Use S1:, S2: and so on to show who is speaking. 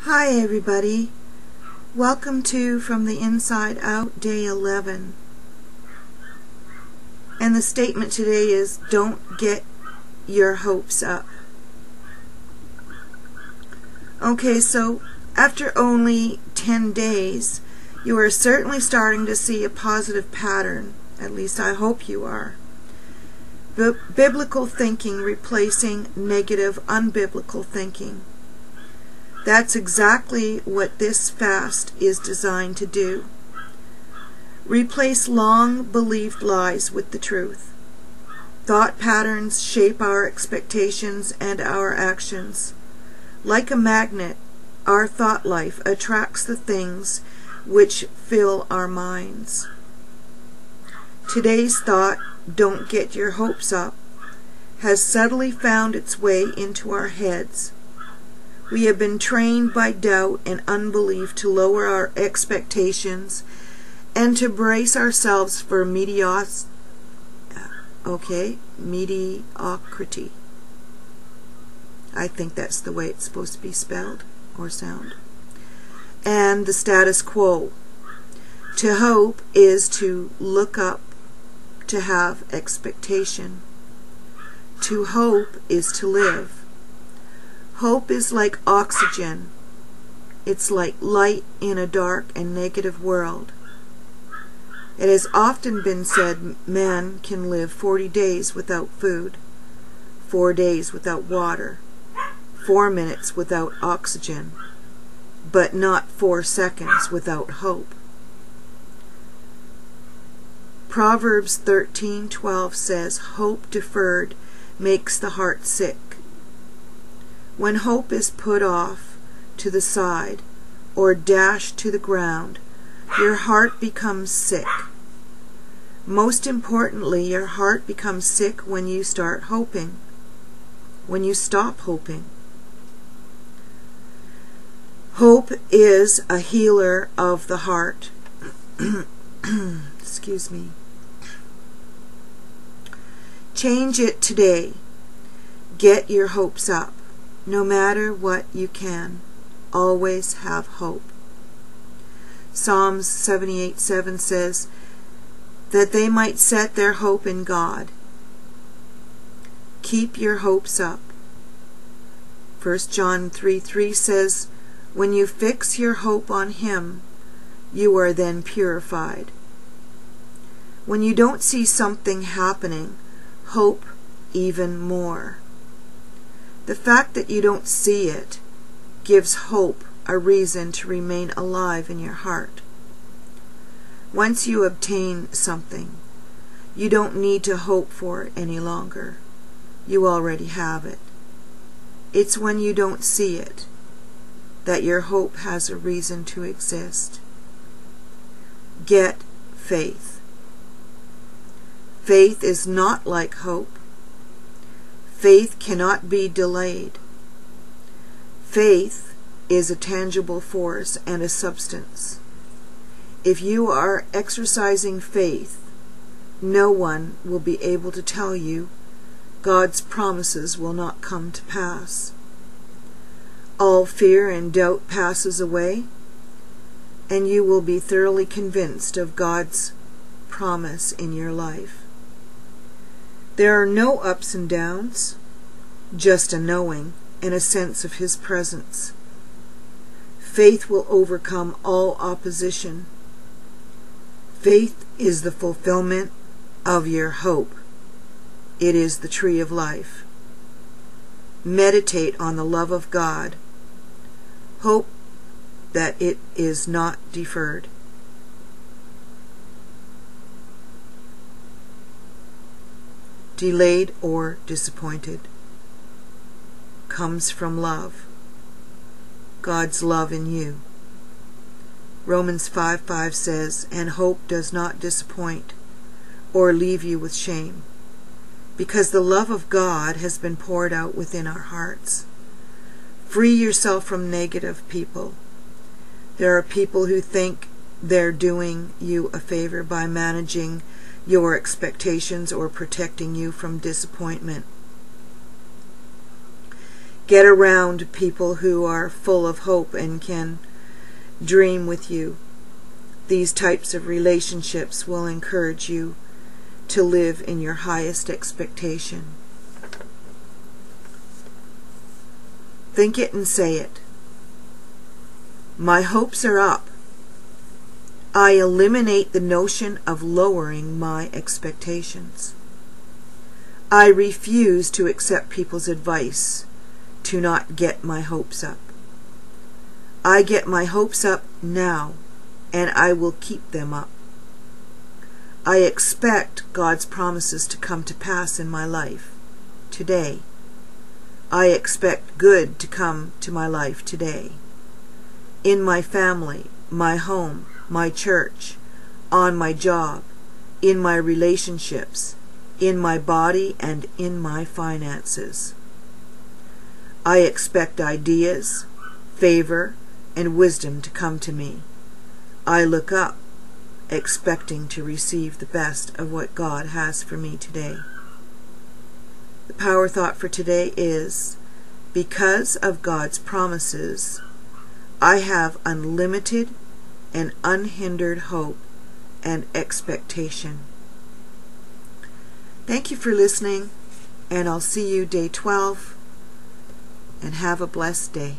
S1: Hi everybody, welcome to From the Inside Out Day 11, and the statement today is don't get your hopes up. Okay, so after only 10 days you are certainly starting to see a positive pattern, at least I hope you are. Biblical thinking replacing negative unbiblical thinking. That's exactly what this fast is designed to do. Replace long believed lies with the truth. Thought patterns shape our expectations and our actions. Like a magnet, our thought life attracts the things which fill our minds. Today's thought, "Don't get your hopes up," has subtly found its way into our heads. We have been trained by doubt and unbelief to lower our expectations and to brace ourselves for mediocrity. I think that's the way it's supposed to be spelled or sound. And the status quo. To hope is to look up, to have expectation. To hope is to live. Hope is like oxygen. It's like light in a dark and negative world. It has often been said man can live 40 days without food, 4 days without water, 4 minutes without oxygen, but not 4 seconds without hope. Proverbs 13:12 says, "Hope deferred makes the heart sick." When hope is put off to the side or dashed to the ground, your heart becomes sick. Most importantly, your heart becomes sick when you start hoping, when you stop hoping. Hope is a healer of the heart. Excuse me. Change it today. Get your hopes up. No matter what you can, always have hope. Psalms 78:7 says that they might set their hope in God. Keep your hopes up. 1 John 3:3 says, when you fix your hope on Him, you are then purified. When you don't see something happening, hope even more. The fact that you don't see it gives hope a reason to remain alive in your heart. Once you obtain something, you don't need to hope for it any longer. You already have it. It's when you don't see it that your hope has a reason to exist. Get faith. Faith is not like hope. Faith cannot be delayed. Faith is a tangible force and a substance. If you are exercising faith, no one will be able to tell you God's promises will not come to pass. All fear and doubt passes away, and you will be thoroughly convinced of God's promise in your life. There are no ups and downs, just a knowing and a sense of His presence. Faith will overcome all opposition. Faith is the fulfillment of your hope. It is the tree of life. Meditate on the love of God. Hope that it is not deferred. Delayed or disappointed comes from love. God's love in you. Romans 5:5 says, and hope does not disappoint or leave you with shame, because the love of God has been poured out within our hearts. Free yourself from negative people. There are people who think they're doing you a favor by managing your expectations or protecting you from disappointment. Get around people who are full of hope and can dream with you. These types of relationships will encourage you to live in your highest expectation. Think it and say it. My hopes are up. I eliminate the notion of lowering my expectations. I refuse to accept people's advice to not get my hopes up. I get my hopes up now, and I will keep them up. I expect God's promises to come to pass in my life today. I expect good to come to my life today. In my family, my home, my church, on my job, in my relationships, in my body, and in my finances. I expect ideas, favor, and wisdom to come to me. I look up, expecting to receive the best of what God has for me today. The power thought for today is, because of God's promises, I have unlimited and unhindered hope and expectation. Thank you for listening, and I'll see you day 12, and have a blessed day.